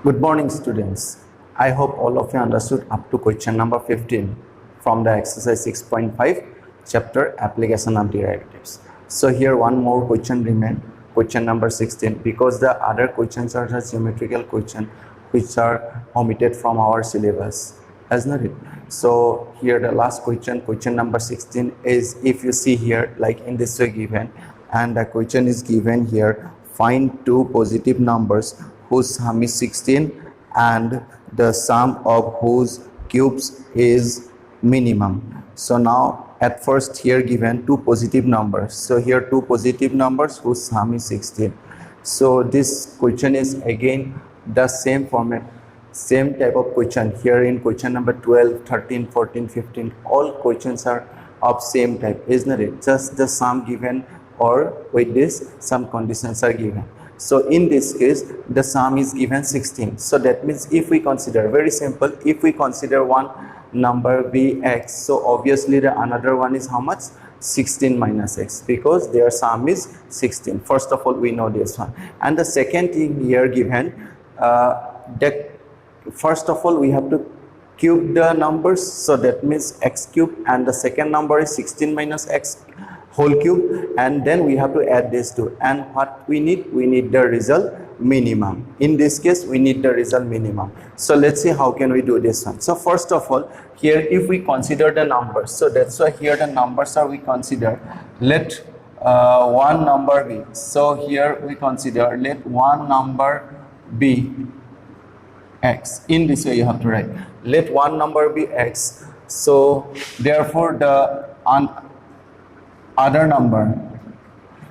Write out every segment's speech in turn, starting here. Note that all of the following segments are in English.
Good morning, students. I hope all of you understood up to question number 15 from the exercise 6.5 chapter application of derivatives. So here one more question remain, question number 16, because the other questions are just geometrical question which are omitted from our syllabus, hasn't it? So here the last question, question number 16 is, if you see here like in this way given, and the question is given here, find two positive numbers whose sum is 16 and the sum of whose cubes is minimum. So now at first here given two positive numbers. So here two positive numbers whose sum is 16. So this question is again the same format, same type of question. Here in question number 12, 13, 14, 15, all questions are of same type, isn't it? Just the sum given, or with this some conditions are given. So in this case the sum is given 16. So that means if we consider, very simple, if we consider one number Vx, so obviously the another one is how much? 16 minus x, because their sum is 16. First of all we know this one. And the second thing here given, that first of all we have to cube the numbers, so that means x cube, and the second number is 16 minus x whole cube, and then we have to add these two. And what we need the result minimum. In this case we need the result minimum. So let's see how can we do this one. So first of all here if we consider the numbers, so that's why here the numbers are we consider, let one number be, so here we consider let one number be x. In this way you have to write let one number be x. So therefore the other number,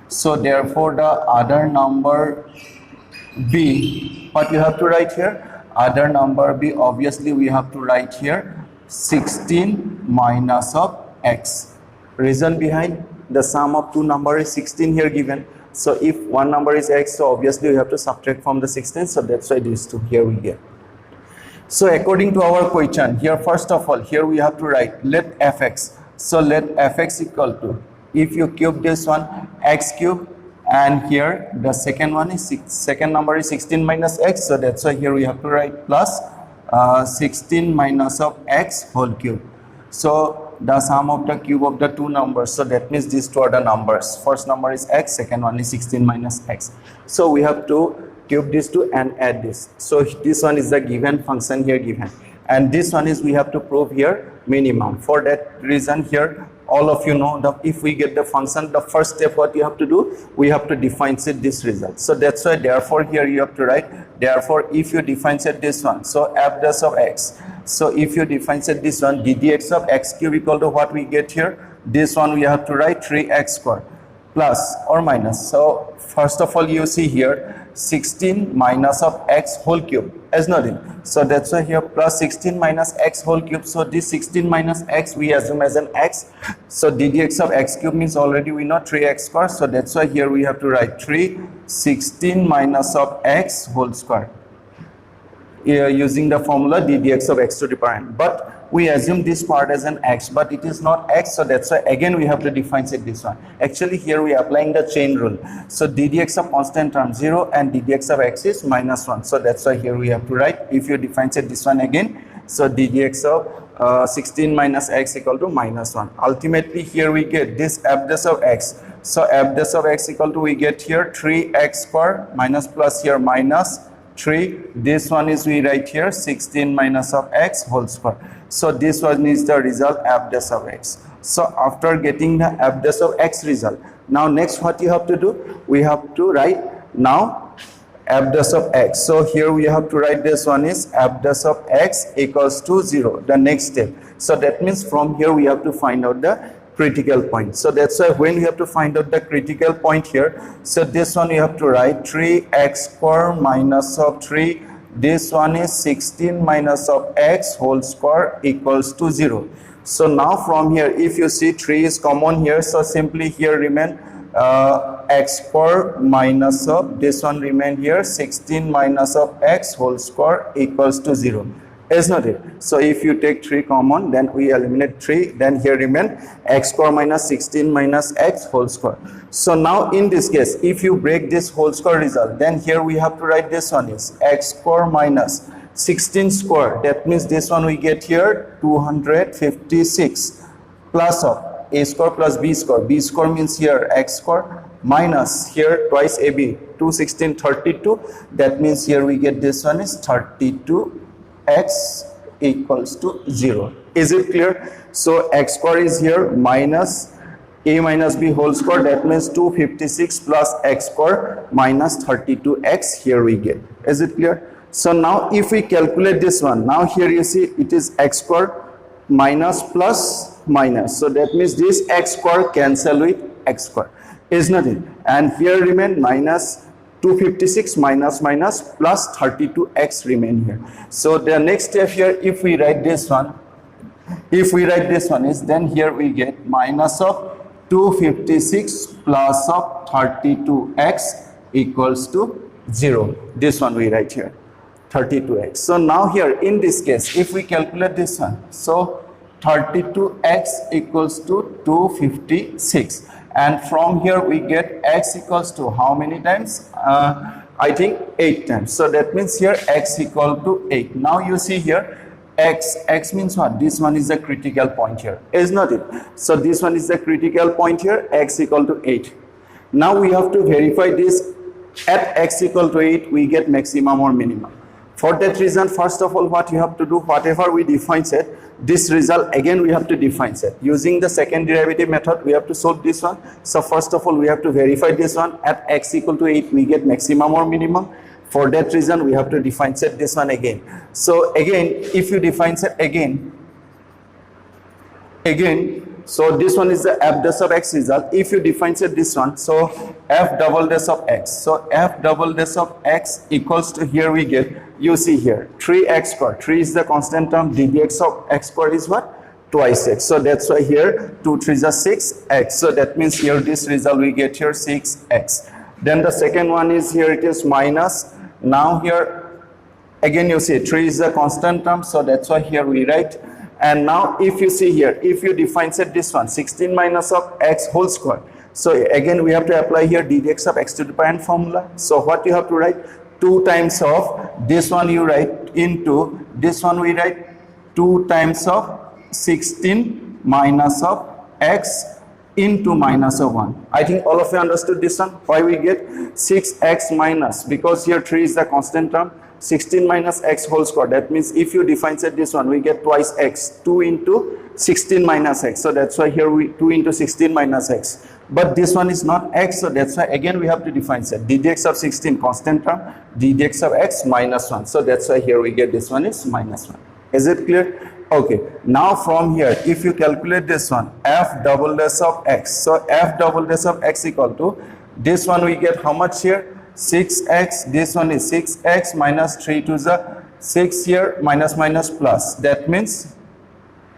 so therefore the other number b, what you have to write here, other number b, obviously we have to write here 16 minus of x. Reason behind, the sum of two numbers is 16 here given. So if one number is x, so obviously we have to subtract from the 16, so that's why these two here we get. So according to our question here, first of all here we have to write let fx, so let fx equal to, if you cube this one, x cube, and here the second one is second number is 16 minus x, so that's why here we have to write plus 16 minus of x whole cube. So the sum of the cube of the two numbers, so that means these two are the numbers, first number is x, second one is 16 minus x. So we have to cube these two and add this. So this one is the given function here given, and this one is we have to prove here minimum. For that reason here all of you know that if we get the function, the first step what you have to do, we have to differentiate this result. So that's why therefore here you have to write, therefore if you differentiate this one, so f dash of x, so if you differentiate this one, ddx of x cube equal to what we get here, this one we have to write 3x square plus or minus. So first of all you see here 16 minus of x whole cube as nothing, so that's why here plus 16 minus x whole cube. So this 16 minus x we assume as an x, so ddx of x cube means already we know 3x square, so that's why here we have to write 16 minus of x whole square using the formula ddx of x to the power n. But we assume this part as an x, but it is not x, so that's why again we have to differentiate this one. Actually here we are applying the chain rule, so ddx of constant term 0 and ddx of x is minus 1, so that's why here we have to write, if you differentiate this one again, so ddx of 16 minus x equal to minus 1. Ultimately here we get this f dash of x, so f dash of x equal to we get here 3x square minus plus here minus 3, this one is we write here 16 minus of x whole square. So this one is the result f dash of x. So after getting the f dash of x result, now next what you have to do, we have to write now f dash of x. So here we have to write this one is f dash of x equals to 0, the next step. So that means from here we have to find out the critical point. So that's why when we have to find out the critical point here, so this one you have to write 3x square minus of 3, this one is 16 minus of x whole square equals to 0. So now from here if you see 3 is common here, so simply here remain x square minus of this one remain here 16 minus of x whole square equals to 0. is not it? So if you take 3 common, then we eliminate 3, then here remain x square minus 16 minus x whole square. So now in this case, if you break this whole square result, then here we have to write this one is x square minus 16 square. That means this one we get here 256 plus of a square plus b square. B square means here x square minus here twice ab, 216 32. That means here we get this one is 32x equals to 0. Is it clear? So x square is here minus a minus b whole square. That means 256 plus x square minus 32x here we get. Is it clear? So now if we calculate this one, now here you see it is x square minus plus minus. So that means this x square cancel with x square. Is nothing. And here remain minus 256 minus minus plus 32x remain here. So the next step here, if we write this one is, then here we get minus of 256 plus of 32x equals to 0. This one we write here 32x. So now here in this case, if we calculate this one, so 32x equals to 256. And from here we get x equals to how many times? I think 8 times. So that means here x equal to 8. Now you see here x means what? This one is the critical point here, is not it? So this one is the critical point here, x equal to 8. Now we have to verify this. At x equal to 8 we get maximum or minimum. For that reason, first of all, what you have to do, whatever we define set, this result again we have to define set. Using the second derivative method, we have to solve this one. So first of all, we have to verify this one. At x equal to 8, we get maximum or minimum. For that reason, we have to define set this one again. So again, if you define set again, so this one is the f dash of x result. If you define set this one, so f double dash of x. So f double dash of x equals to, here we get, you see here 3x square. 3 is the constant term. ddx of x square is what? Twice x. So that's why here 2 3s are 6x. So that means here this result we get here 6x. Then the second one is here it is minus. Now here again you see 3 is the constant term. So that's why here we write. And now if you see here, if you define set this one, 16 minus of x whole square. So again we have to apply here ddx of x to the power n formula. So what you have to write? 2 times of this one you write into this one we write 2 times of 16 minus of x into minus of 1. I think all of you understood this one. Why we get 6x minus? Because here 3 is the constant term. 16 minus x whole square. That means if you define set this one, we get twice x. 2 into 16 minus x. So that's why here we 2 into 16 minus x. But this one is not x. So that's why again we have to define set. ddx of 16 constant term. ddx of x minus 1. So that's why here we get this one is minus 1. Is it clear? Okay. Now from here, if you calculate this one, f double dash of x. So f double dash of x equal to, this one we get how much here? 6x. This one is 6x minus 3 to the 6 here, minus minus plus. That means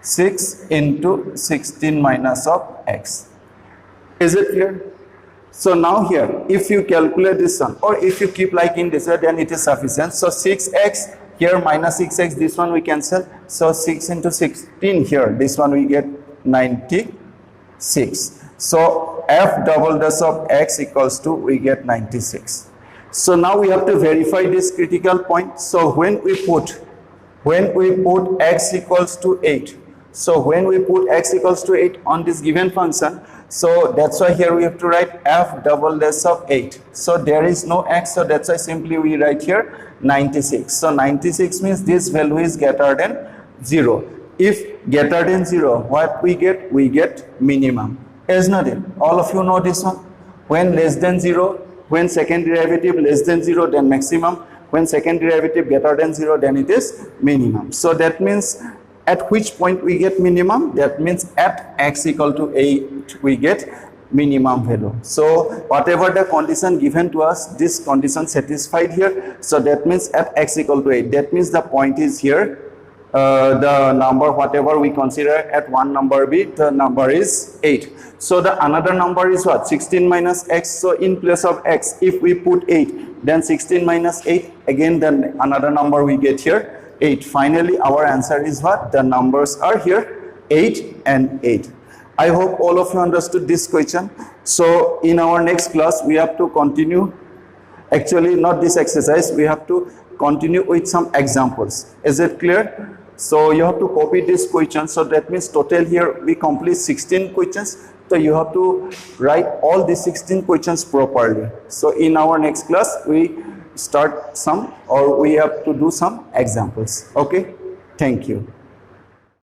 6 into 16 minus of x. Is it clear? So now here, if you calculate this one, or if you keep like in this way, then it is sufficient. So 6x here minus 6x, this one we cancel. So 6 into 16 here, this one we get 96. So f double dash of x equals to, we get 96. So now we have to verify this critical point. So when we put x equals to 8, so when we put x equals to 8 on this given function, so that's why here we have to write f double dash of 8. So there is no x, so that's why simply we write here 96. So 96 means this value is greater than 0. If greater than 0, what we get? We get minimum. Is not it? All of you know this one. When less than 0, when second derivative less than 0, then maximum. When second derivative greater than 0, then it is minimum. So that means at which point we get minimum? That means at x equal to 8 we get minimum value. So whatever the condition given to us, this condition satisfied here. So that means at x equal to 8. That means the point is here. The number whatever we consider at one number b, the number is 8. So the another number is what? 16 minus x. So in place of x, if we put 8, then 16 minus 8, again then another number we get here 8. Finally, our answer is what? The numbers are here, 8 and 8. I hope all of you understood this question. So in our next class, we have to continue. Actually, not this exercise. We have to continue with some examples. Is it clear? So you have to copy this question. So that means total here we complete 16 questions. So you have to write all the 16 questions properly. So in our next class, we start some, or we have to do some examples. Okay? Thank you.